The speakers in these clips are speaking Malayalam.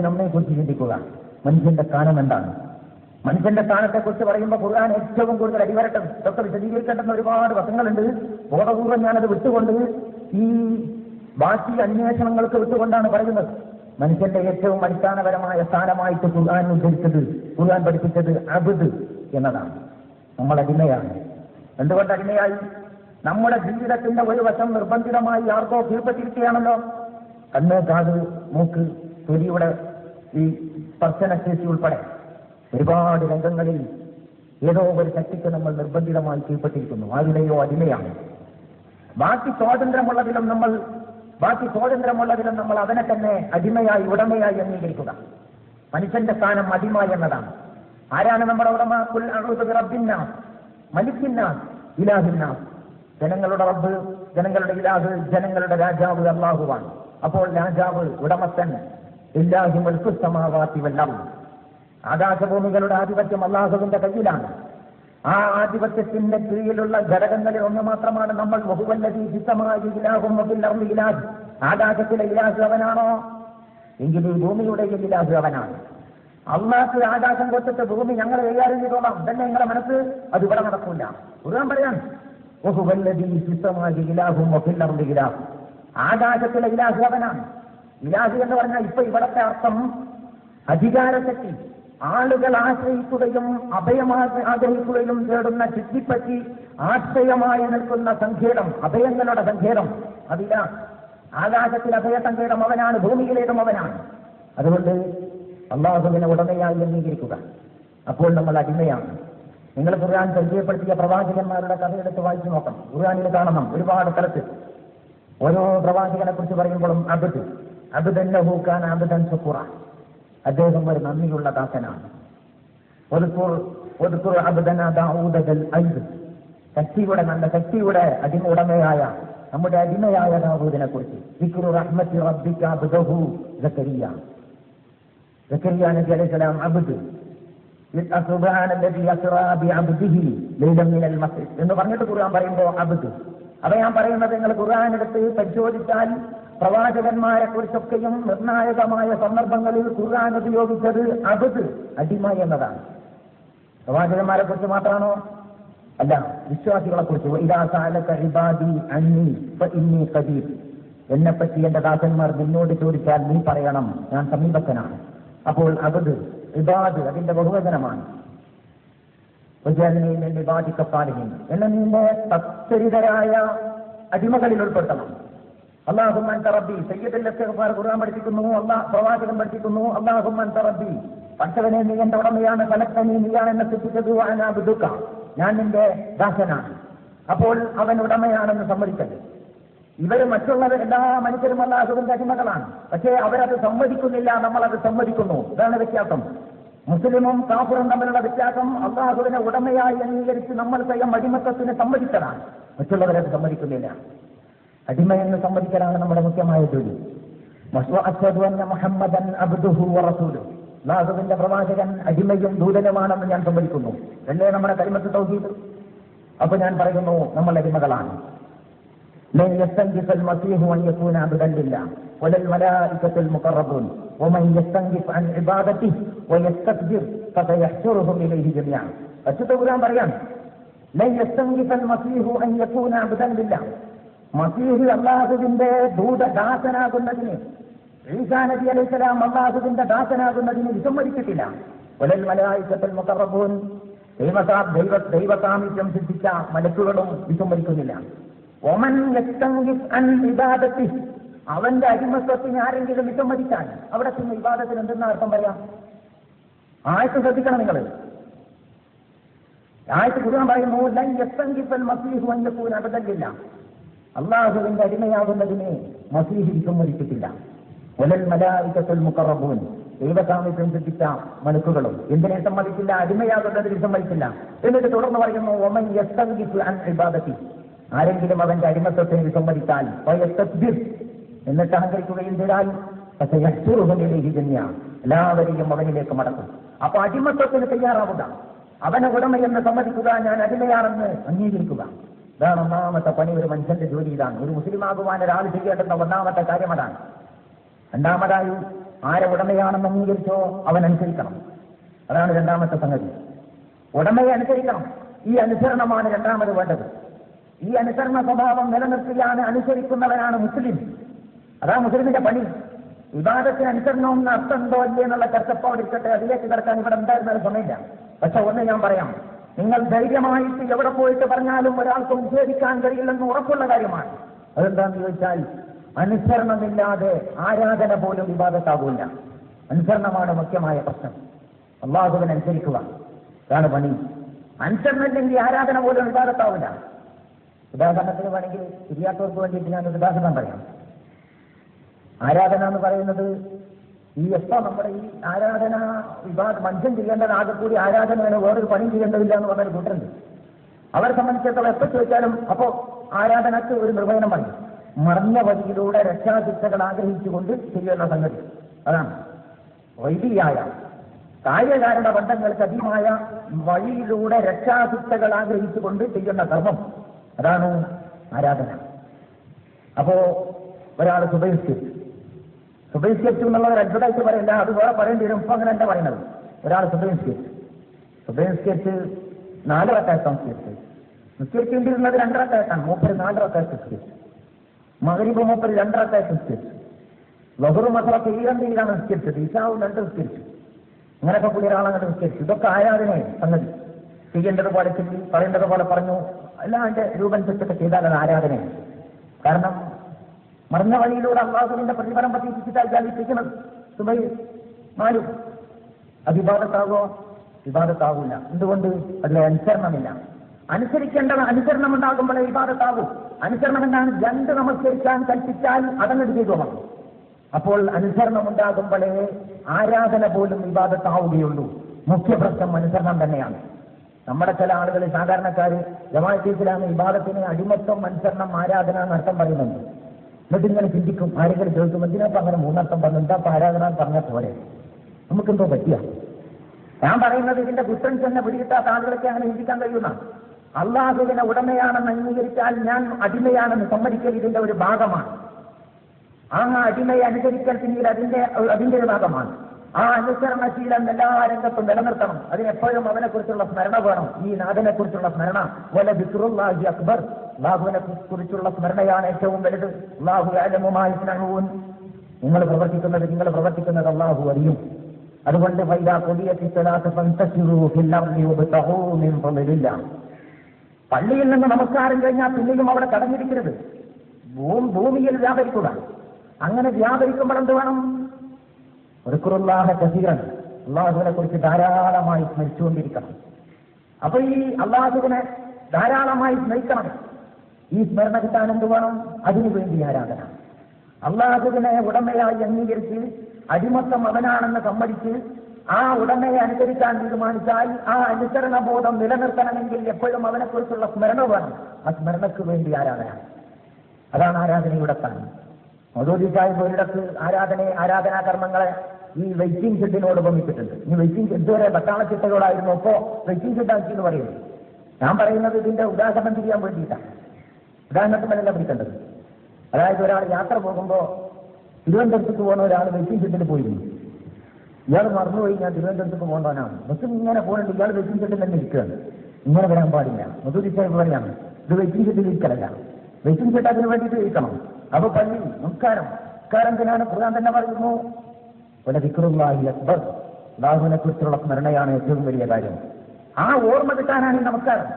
നമ്മെ കുറിച്ച് ചിന്തിക്കുക. മനുഷ്യന്റെ സ്ഥാനം എന്താണ്? മനുഷ്യന്റെ സ്ഥാനത്തെക്കുറിച്ച് പറയുമ്പോൾ ഖുർആൻ ഏറ്റവും കൂടുതൽ അടിവരട്ടം ഇതൊക്കെ വിശദീകരിക്കേണ്ടുന്ന ഒരുപാട് വശങ്ങളുണ്ട്. ബോധപൂർവ്വം ഞാനത് വിട്ടുകൊണ്ട് ഈ ബാക്കി അന്വേഷണങ്ങൾക്ക് വിട്ടുകൊണ്ടാണ് പറയുന്നത്. മനുഷ്യന്റെ ഏറ്റവും അടിസ്ഥാനപരമായ സ്ഥാനമായിട്ട് ഖുർആൻ ഉദ്ധരിച്ചത്, ഖുർആൻ പഠിപ്പിച്ചത് അബ്ദ് എന്നതാണ്. നമ്മൾ അടിമയാണ്. എന്തുകൊണ്ട് അടിമയായി? നമ്മുടെ ജീവിതത്തിന്റെ ഒരു വശം നിർബന്ധിതമായി ആർക്കോ കീഴ്പ്പെട്ടിരിക്കുകയാണല്ലോ. കണ്ണ്, കാത്, മൂക്ക്, തൊലിയുടെ ഈ സ്പർശനശേഷി ഉൾപ്പെടെ ഒരുപാട് രംഗങ്ങളിൽ ഏതോ ഒരു ശക്തിക്ക് നമ്മൾ നിർബന്ധിതമായി കീഴ്പ്പെട്ടിരിക്കുന്നു. ആരുടെയോ അടിമയാണ്. ബാക്കി സ്വാതന്ത്ര്യമുള്ളതിലും നമ്മൾ അവനെ തന്നെ അടിമയായി, ഉടമയായി അംഗീകരിക്കുക. മനുഷ്യന്റെ സ്ഥാനം അടിമ എന്നതാണ്. ആരാണ് നമ്മുടെ ഉടമ? ഖുൽ അഊദു ബിറബ്ബിന്നാസ് മലിക്കിന്നാസ് ഇലാഹിന്നാസ്. ജനങ്ങളുടെ റബ്ബ്, ജനങ്ങളുടെ ഇലാഹ്, ജനങ്ങളുടെ രാജാവ് അല്ലാഹുവാണ്. അപ്പോൾ രാജാവ്, ഉടമസ്ഥൻ, ഇല്ലാഹി മുൽക്കു സമാവാതി വൽ അർദ്. ആകാശഭൂമികളുടെ ആധിപത്യം അല്ലാഹുവിന്റെ കയ്യിലാണ്. ആ ആധിപത്യത്തിന്റെ കീഴിലുള്ള ഘടകങ്ങളിൽ ഒന്ന് മാത്രമാണ് നമ്മൾ. വഹുവല്ലദീ ഫിസ്സമാഇ ഇലാഹും വഫിൽ അർദി ഇലാഹ്. ആകാശത്തിലെ ഇലാഹ് അവനാണോ? എങ്കിൽ ഈ ഭൂമിയുടെ ഇലാഹ് അവനാണ്. അള്ളാഹ് ആകാശം കൊടുത്തിട്ട് ഭൂമി ഞങ്ങൾ കൈകാര്യം ചെയ്തോളാം തന്നെ നിങ്ങളുടെ മനസ്സ്, അത് ഇവിടെ നടക്കില്ല. ഖുർആൻ പറയാൻ വഹുവല്ലദീ ഫിസ്സമാഇ ഇലാഹും വഫിൽ അർദി ഇലാഹ്. ആകാശത്തിലെ ഇലാഹ് അവനാണ്. ഇലാഹ് എന്ന് പറഞ്ഞാൽ ഇപ്പൊ ഇവിടത്തെ അർത്ഥം അധികാരശക്തി, ആളുകൾ ആശ്രയിക്കുകയും ആഗ്രഹിക്കുകയും തേടുന്ന ചുറ്റിപ്പറ്റി ആശ്രയമായി നിൽക്കുന്ന സങ്കേതം, അഭയങ്ങളുടെ സങ്കേതം അതില്ല. ആകാശത്തിൽ അഭയ സങ്കേതം അവനാണ്, ഭൂമിയിലേതും അവനാണ്. അതുകൊണ്ട് അല്ലാഹുവിനെ ഉടമയായി അംഗീകരിക്കുക. അപ്പോൾ നമ്മൾ അടിമയാണ്. നിങ്ങൾ ഖുർആൻ പരിചയപ്പെടുത്തിയ പ്രവാചകന്മാരുടെ കഥയെടുത്ത് വായിച്ചു നോക്കണം. ഖുർആനിൽ കാണണം ഒരുപാട് സ്ഥലത്ത് ഓരോ പ്രവാചകനെ കുറിച്ച് പറയുമ്പോഴും അബ്ദന്നഹു കാന അബ്ദൻ ശുക്കൂറ, അദ്ദേഹം ഒരു നന്ദിയുള്ള ദാസനാണ്. ശക്തിയുടെ നല്ല ശക്തിയുടെ ഉടമയായ നമ്മുടെ അടിമയായ ദാവൂദിനെ കുറിച്ച് സക്കരിയ നബി അലൈഹിസ്സലാം അബ്ദ് എന്ന് പറഞ്ഞിട്ട് ഖുർആൻ പറയുമ്പോൾ അബ്ദ്. അപ്പൊ ഞാൻ പറയുന്നത്, നിങ്ങൾ ഖുർആൻ എടുത്ത് പരിശോധിച്ചാൽ പ്രവാചകന്മാരെ കുറിച്ചൊക്കെയും നിർണായകമായ സന്ദർഭങ്ങളിൽ ഖുർആൻ ഉപയോഗിച്ചത് അബ്ദ്, അടിമ എന്നതാണ്. പ്രവാചകന്മാരെ കുറിച്ച് മാത്രമാണോ? അല്ല, വിശ്വാസികളെ കുറിച്ച്. ഇദാ സഅലക ഇബാദി അന്നി ഫഇന്നി ഖരീബ്. എന്നെപ്പറ്റി എന്റെ ദാസന്മാർ നിന്നോട് ചോദിച്ചാൽ നീ പറയണം, ഞാൻ സമീപസ്ഥനാണ്. അപ്പോൾ അബ്ദ്, ഇബാദ് അതിന്റെ ബഹുവചനമാണ്. എന്നെ നിന്റെ സച്ചരിതരായ അടിമകളിൽ ഉൾപ്പെടുത്തണം. അല്ലാഹുമ്മ അൻത റബ്ബി. സയ്യിദുൽ ഇസ്തിഗ്ഫാർ ഖുർആൻ പഠിപ്പിക്കുന്നു, പ്രവാചകൻ പഠിപ്പിക്കുന്നു. അല്ലാഹുമ്മ അൻത റബ്ബി, പടച്ചവനെ നീ എന്റെ ഉടമയാണ്. ഖലഖ്തനീ, നീയാണ് എന്നെ സൃഷ്ടിച്ചത്. വഅനാ അബ്ദുക, ഞാൻ നിന്റെ ദാസനാണ്. അപ്പോൾ അവൻ ഉടമയാണെന്ന് സമ്മതിക്കരുത്. ഇവർ മറ്റുള്ള എല്ലാ മനുഷ്യരും അല്ലാഹുവിന്റെ അടിമകളാണ്. പക്ഷേ അവരത് സമ്മതിക്കുന്നില്ല, നമ്മളത് സമ്മതിക്കുന്നു. ഇതാണ് വ്യത്യാസം. മുസ്ലിമും കാഫിറും തമ്മിലുള്ള വ്യത്യാസം. അല്ലാഹുവിനെ ഉടമയായി അംഗീകരിച്ച് നമ്മൾ സ്വയം അടിമത്തത്തിന് സമ്മതിച്ചതാണ്. മറ്റുള്ളവരത് സമ്മതിക്കുന്നില്ല. അടിമയെന്ന് സമ്മതിക്കലാണ് നമ്മുടെ മുഖ്യമായ ജോലി. അശ്ഹദു അന്ന മുഹമ്മദൻ അബ്ദുഹു വറസൂലുഹു. അല്ലാഹുവിന്റെ പ്രവാചകൻ അടിമയും ദൂതനുമാണെന്ന് ഞാൻ സമ്മതിക്കുന്നു. അല്ലേ നമ്മുടെ കലിമത്ത് തൗഹീദ്? അപ്പൊ ഞാൻ പറയുന്നു, നമ്മൾ അടിമകളാണ്. ലൻ യസ്തൻകിഫൽ മസീഹു അൻ യകൂന അബ്ദൻ ലില്ലാഹ് വലൽ മലായികത്തുൽ മുഖറബൂൻ വമൻ യസ്തൻകിഫ് അൻ ഇബാദതിഹി വയസ്തക്ബിർ ഫസയഹ്ശുറുഹും ഇലൈഹി ജമീഅ. പരിശുദ്ധ ഖുർആൻ പറയാൻ, ലൻ യസ്തൻകിഫൽ മസീഹു അൻ യകൂന അബ്ദൻ ലില്ലാഹ്. മസീഹ് അല്ലാഹുവിന്റെ ദാസനാകുന്നതിന്, ഈസാ നബി അലൈഹിസ്സലാം അല്ലാഹുവിന്റെ ദാസനാകുന്നതിന് വിസമ്മതിച്ചിട്ടില്ല. വലൽ മലായികത്തുൽ മുഖറബൂൻ, ദൈവസാമീപ്യം സിദ്ധിച്ച മലക്കുകളും വിസമ്മതിക്കുന്നില്ല. ഒമൻ യസ്തൻകിഫ് അൻ ഇബാദതിഹി, അവന്റെ അടിമത്വത്തിന് ആരെങ്കിലും വിസമ്മതിച്ചാൽ അവിടെ പിന്നെ ഇബാദത്തിന് എന്തെന്ന അർത്ഥം പറയാം? ആയത്ത് ശ്രദ്ധിക്കണം നിങ്ങൾ. ആയത്ത് ഖുർആൻ പറയുന്നു, ലൻ യസ്തൻകിഫൽ മസീഹു അൻ യകൂന അബ്ദൻ ലില്ലാഹ്. അല്ലാഹുവിന്റെ അടിമയാകുന്നതിനെ മസീഹ് വിസമ്മതിച്ചിട്ടില്ല. വലൽ മലായികത്തുൽ മുഖറബൂൻ, ദൈവസാമീപ്യം സിദ്ധിച്ച മലക്കുകളും എന്തിനെ സമ്മതിച്ചില്ല? അടിമയാകുന്നതിന് വിസമ്മതിച്ചില്ല. എന്നിട്ട് തുടർന്ന് പറയുന്നു, ഒമൻ യസ്തൻകിഫ് അൻ ഇബാദതിഹി, ആരെങ്കിലും അവന്റെ അടിമത്വത്തിന് വിസമ്മതിച്ചാൽ വയസ്തക്ബിർ, എന്നിട്ട് അഹങ്കരിക്കുകയും ചെയ്താൽ എല്ലാവരെയും അവനിലേക്ക് മടക്കും. അപ്പൊ അടിമത്വത്തിന് തയ്യാറാവുക, അവനെ ഉടമയെന്ന് സമ്മതിക്കുക, ഞാൻ അടിമയാണെന്ന് അംഗീകരിക്കുക. ഇതാണ് ഒന്നാമത്തെ പണി. ഒരു മനുഷ്യന്റെ ജോലി ഇതാണ്. ഒരു മുസ്ലിം ആകുവാൻ ഒരാൾ ചെയ്യേണ്ടുന്ന ഒന്നാമത്തെ കാര്യം അതാണ്. രണ്ടാമതായി ആരെ ഉടമയാണെന്ന് അംഗീകരിച്ചോ അവൻ അനുസരിക്കണം. അതാണ് രണ്ടാമത്തെ സംഗതി. ഉടമയെ അനുസരിക്കണം. ഈ അനുസരണമാണ് രണ്ടാമത് വേണ്ടത്. ഈ അനുസരണ സ്വഭാവം നിലനിർത്തിയാണ് അനുസരിക്കുന്നവനാണ് മുസ്ലിം. അതാണ് മുസ്ലിമിന്റെ പണി. വിവാദത്തിന് അനുസരണവും അർത്ഥമുണ്ടോ ഇല്ലേ എന്നുള്ള ചർച്ചപ്പാടിരിക്കട്ടെ, അതിലേക്ക് കിടക്കാൻ ഇവിടെ ഉണ്ടായിരുന്ന സമയമില്ല. പക്ഷെ ഒന്ന് ഞാൻ പറയാം, നിങ്ങൾ ധൈര്യമായിട്ട് എവിടെ പോയിട്ട് പറഞ്ഞാലും ഒരാൾക്ക് നിഷേധിക്കാൻ കഴിയില്ലെന്ന് ഉറപ്പുള്ള കാര്യമാണ്. അതെന്താണെന്ന് ചോദിച്ചാൽ, അനുസരണമില്ലാതെ ആരാധന പോലും വിവാദത്താകൂല്ല. അനുസരണമാണ് മുഖ്യമായ പ്രശ്നം. അള്ളാഹുവിനനുസരിക്കുക, അതാണ് പണി. അനുസരണമില്ലെങ്കിൽ ആരാധന പോലും വിവാദത്താവില്ല. ഉദാഹരണത്തിന് വേണമെങ്കിൽ തിരിയാത്തവർക്ക് വേണ്ടിയിട്ട് ഞാൻ ഉദാഹരണം പറയാം. ആരാധന എന്ന് പറയുന്നത് നമ്മുടെ ഈ ആരാധന മനുഷ്യൻ ചെയ്യേണ്ടത് ആകെ കൂടി ആരാധനയാണ്, വേറൊരു പണി ചെയ്യേണ്ടതില്ല എന്ന് പറഞ്ഞൊരു കൂട്ടുണ്ട്. അവരെ സംബന്ധിച്ചിടത്തോളം എപ്പോൾ ചോദിച്ചാലും അപ്പോ ആരാധനക്ക് ഒരു നിർവചനം പറയും. മറഞ്ഞ വഴിയിലൂടെ രക്ഷാശിക്ഷകൾ ആഗ്രഹിച്ചുകൊണ്ട് ചെയ്യുന്ന സംഗതി. അതാണ് വൈദിയായ കാര്യകാരണ ബന്ധങ്ങൾക്ക് അധികമായ വഴിയിലൂടെ രക്ഷാശിക്ഷകൾ ആഗ്രഹിച്ചുകൊണ്ട് ചെയ്യുന്ന കർമ്മം, അതാണ് ആരാധന. അപ്പോ ഒരാൾ സുബഹിസ്കരിച്ചു എന്നുള്ളത് ഒരു അത്ഭുതമായിട്ട് പറയില്ല, അത് വേറെ പറയേണ്ടി വരും. ഇപ്പൊ അങ്ങനെ എന്താ പറയുന്നത്? ഒരാൾ സുബഹിസ്കരിച്ച് 4 റക്അത്ത് സംസ്കരിച്ചു. നിസ്കരിക്കേണ്ടിയിരുന്നത് 2 റക്അത്താണ്, മൂപ്പര് 4 റക്അത്ത് നിസ്കരിച്ചു. മഗ്രിബ് മൂപ്പര് 2 റക്അത്ത് നിസ്കരിച്ചു. ലഹ്റും അസ്റൊക്കെ ഈരണ്ടിയിലാണ് നിസ്കരിച്ചത്. ഇശാവും 2 നിസ്കരിച്ചു. ഇങ്ങനെയൊക്കെ പുതിയ ഒരാളങ്ങനെ നിസ്കരിച്ചു. ഇതൊക്കെ ആരാധനയെ സംഗതി. ചെയ്യേണ്ടത് പോലെ ചൊല്ലി, പറയേണ്ടത് പോലെ പറഞ്ഞു, എല്ലാം അതിന്റെ രൂപം തെറ്റൊക്കെ ചെയ്താൽ അത് ആരാധനയാണ്. കാരണം മറന്ന വഴിയിലൂടെ അള്ളാഹുവിന്റെ പ്രതിഫലം പ്രതീക്ഷിച്ചിട്ടാണ് ഇരിക്കുന്നത്. സുബഹി 4 അത് വിവാദത്താകൂല. എന്തുകൊണ്ട്? അതിൽ അനുസരണമില്ല. അനുസരിക്കേണ്ടത് അനുസരണം ഉണ്ടാകുമ്പോഴേ വിവാദത്താകൂ. അനുസരണം എന്താണ്? 2 നമസ്കരിക്കാൻ കൽപ്പിച്ചാൽ അതങ്ങോട്ട് ചെയ്തോളാം. അപ്പോൾ അനുസരണം ഉണ്ടാകുമ്പോഴേ ആരാധന പോലും വിവാദത്താവുകയുള്ളൂ. മുഖ്യ പ്രശ്നം അനുസരണം തന്നെയാണ്. നമ്മുടെ ചില ആളുകൾ, സാധാരണക്കാർ, ജമാഅത്തെ ഇസ്ലാമി വിവാദത്തിന് അടിമത്വം, അനുസരണം, ആരാധന എന്നർത്ഥം പറയുന്നുണ്ട്. എന്നിട്ട് ഇങ്ങനെ ചിന്തിക്കും, ആരെങ്കിലും ചോദിക്കും, എന്തിനാ അങ്ങനെ 3 അർത്ഥം പറഞ്ഞു, എന്താ ആരാധന പറഞ്ഞാൽ പോരെ, നമുക്കെന്തോ പറ്റിയ? ഞാൻ പറയുന്നത് ഇതിന്റെ ഡിഫറൻസ് തന്നെ പിടികിട്ടാത്ത ആളുകളൊക്കെ അങ്ങനെ ചിന്തിക്കാൻ കഴിയുന്ന. അള്ളാഹുവിനെ ഉടമയാണെന്ന് അംഗീകരിച്ചാൽ ഞാൻ അടിമയാണെന്ന് സമ്മതിക്കൽ ഇതിന്റെ ഒരു ഭാഗമാണ്. ആ അടിമയെ അനുസരിക്കൽ പിന്നീട് അതിന്റെ ഒരു ഭാഗമാണ്. ആ അനുസരണശീലം എല്ലാ രംഗത്തും നിലനിർത്തണം. അതിനെപ്പോഴും അവനെക്കുറിച്ചുള്ള സ്മരണ വേണം. ഈ നാഥനെ കുറിച്ചുള്ള സ്മരണ, വല ദിക്റുല്ലാഹി അക്ബർ, അല്ലാഹുവിനെ കുറിച്ചുള്ള സ്മരണയാണ് ഏറ്റവും വലുത്. അല്ലാഹു യഅലമു മാ യസ്നഊൻ, നിങ്ങൾ പ്രവർത്തിക്കുന്നത് അല്ലാഹു അറിയും. അതുകൊണ്ട് ഫൈദാ ഖുദിയത്തിസ് സ്വലാത്തു ഫന്തശിറൂ ഫിൽ അർളി വബ്തഗൂ മിൻ ഫളില്ലാഹ്, പള്ളിയിൽ നിന്ന് നമസ്കാരം കഴിഞ്ഞാൽ പിന്നെയും അവിടെ കടന്നിരിക്കരുത്, ഭൂമിയിൽ വ്യാപരിക്കുക. അങ്ങനെ വ്യാപരിക്കുമ്പോൾ എന്ത് വേണം? ഉദ്കുറുല്ലാഹ കസീറൻ, അള്ളാഹുവിനെ കുറിച്ച് ധാരാളമായി സ്മരിച്ചുകൊണ്ടിരിക്കണം. അപ്പൊ ഈ അള്ളാഹുവിനെ ധാരാളമായി സ്മരിക്കണം. ഈ സ്മരണ കിട്ടാൻ എന്ത് വേണം? അതിനുവേണ്ടി ആരാധന. അള്ളാഹുവിനെ ഉടമയായി അംഗീകരിച്ച് അടിമത്തം അവനാണെന്ന് സമ്മതിച്ച് ആ ഉടമയെ അനുസരിക്കാൻ തീരുമാനിച്ചാൽ ആ അനുസരണബോധം നിലനിർത്തണമെങ്കിൽ എപ്പോഴും അവനെക്കുറിച്ചുള്ള സ്മരണ വേണം. ആ സ്മരണയ്ക്ക് വേണ്ടി ആരാധന, അതാണ് ആരാധനയുടെ സ്ഥാനം. മൗദൂദി സാഹിബ് ഒരിടത്ത് ആരാധനാ കർമ്മങ്ങളെ ഈ വെയിറ്റിംഗ് ഷെഡിനോട് ഉപമിച്ചിട്ടുണ്ട്. ഈ വെയിറ്റിംഗ് ഷെഡ് വരെ പട്ടാളച്ചിട്ടകളായിരുന്നു, അപ്പോ വെയിറ്റിംഗ് ഷെഡാക്കി എന്ന് പറയുന്നത്. ഞാൻ പറയുന്നത് ഇതിന്റെ ഉദാഹരണം ചെയ്യാൻ വേണ്ടിയിട്ടാണ്, ഉദാഹരണത്തിനല്ല പിടിക്കേണ്ടത്. അതായത് ഒരാൾ യാത്ര പോകുമ്പോൾ തിരുവനന്തപുരത്തേക്ക് പോകുന്ന ഒരാൾ വെയിറ്റിംഗ് ഷെഡിൽ പോയിരുന്നു. ഇയാൾ മറന്നുപോയി, ഞാൻ തിരുവനന്തപുരത്തേക്ക് പോകേണ്ടവനാണ്. ബസ് ഇങ്ങനെ പോകുന്നുണ്ട്, ഇയാൾ വെയിറ്റിംഗ് ഷെഡിൽ തന്നെ ഇരിക്കുകയാണ്. ഇങ്ങനെ വരാൻ പാടില്ല. മൗദൂദി സാഹിബ് പറയാണ്, ഇത് വെയിറ്റിംഗ് ഷെഡിൽ ഇരിക്കലല്ല, വെയിറ്റിംഗ് ഷെഡ് അതിന് വേണ്ടിയിട്ട് ഇരിക്കണം. അപ്പൊ പള്ളി നമസ്കാരത്തിനാണ് ഖുർആൻ തന്നെ പറയുന്നു, വല ദിക്റുല്ലാഹി അക്ബർ, അല്ലാഹുവിനെ കുറിച്ചുള്ള സ്മരണയാണ് ഏറ്റവും വലിയ കാര്യം. ആ ഓർമ്മ കിട്ടാനാണ് ഈ നമസ്കാരം.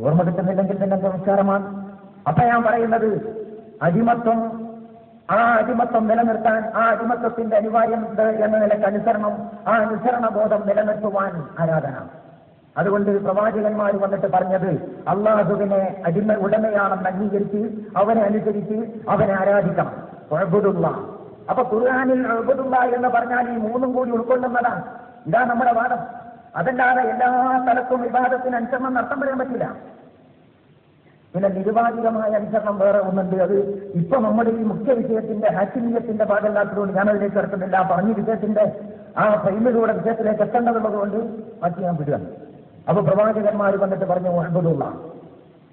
ഓർമ്മ കിട്ടുന്നില്ലെങ്കിൽ തന്നെ നമസ്കാരമാണ്. അപ്പൊ ഞാൻ പറയുന്നത് അടിമത്വം, ആ അടിമത്വം നിലനിർത്താൻ, ആ അടിമത്വത്തിന്റെ അനിവാര്യം എന്ന നിലയ്ക്ക് അനുസരണം, ആ അനുസരണബോധം നിലനിർത്തുവാൻ ആരാധന. അതുകൊണ്ട് പ്രവാചകന്മാർ വന്നിട്ട് പറഞ്ഞത് അള്ളാഹുവിനെ ഉടമയാണെന്ന് അംഗീകരിച്ച് അവനെ അനുസരിച്ച് അവനെ ആരാധിക്കണം. ഉഅ്ബുദുള്ള. അപ്പൊ ഖുർആനിൽ ഉഅ്ബുദുള്ള എന്ന് പറഞ്ഞാൽ ഈ 3 കൂടി ഉൾക്കൊള്ളുന്നതാണ്. ഇതാ നമ്മുടെ വാദം. അതല്ലാതെ എല്ലാ സ്ഥലത്തും വിവാദത്തിന് അനുസരണം നടത്താൻ പറയാൻ പറ്റില്ല. പിന്നെ നിരുപാധികമായ അനുസരണം വേറെ ഒന്നുണ്ട്. അത് ഇപ്പൊ നമ്മുടെ ഈ മുഖ്യ വിഷയത്തിന്റെ ഹാക്കിമീയത്തിന്റെ ഭാഗമല്ലാത്തതുകൊണ്ട് ഞാനതിലേക്ക് കിടക്കുന്നില്ല. പറഞ്ഞ വിഷയത്തിന്റെ ആ ഫ്രെയിമിലൂടെ വിഷയത്തിലേക്ക് എത്തേണ്ടതുള്ളത് കൊണ്ട് ബാക്കി ഞാൻ വിടുകയാണ്. അപ്പൊ പ്രവാചകന്മാർ വന്നിട്ട് പറഞ്ഞു ഉഅ്ബുദുള്ള.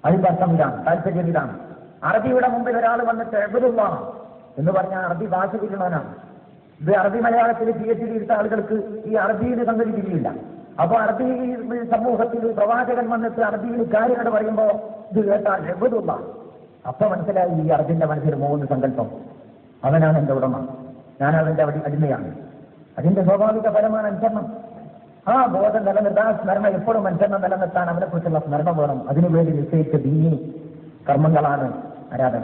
അതിന്റെ അർത്ഥം ഇതാണ്, താല്പര്യം ഇതാണ്. അറബിയുടെ മുമ്പിൽ ഒരാൾ വന്നിട്ട് ഉഅ്ബുദുള്ള എന്ന് പറഞ്ഞാൽ അറബി ഭാഷ തിരുമാനാണ്. ഇത് അറബി മലയാളത്തിൽ PhD എടുത്ത ആളുകൾക്ക് ഈ അറബിയിൽ സംഗതി തിരിയില്ല. അപ്പൊ അറബി സമൂഹത്തിൽ പ്രവാചകൻ വന്നിട്ട് അറബിയിൽ കാര്യങ്ങൾ പറയുമ്പോൾ ഇത് കേട്ടാൽ എഴുതുള്ള അപ്പൊ മനസ്സിലായി ഈ അറബിന്റെ മനസ്സിൽ 3 സങ്കല്പം. അവനാണ് എന്റെ ഉടമ, ഞാൻ അവന്റെ അടിമയാണ്. അതിന്റെ സ്വാഭാവിക ഫലമാണ് അനുസരണം. ആ ബോധം നിലനിർത്താൻ, സ്മരണ എപ്പോഴും അനുസരണം നിലനിർത്താൻ അവനെ കുറിച്ചുള്ള സ്മരണ വേണം. അതിനുവേണ്ടി നിശ്ചയിച്ച ദീനി കർമ്മങ്ങളാണ് ആരാധന.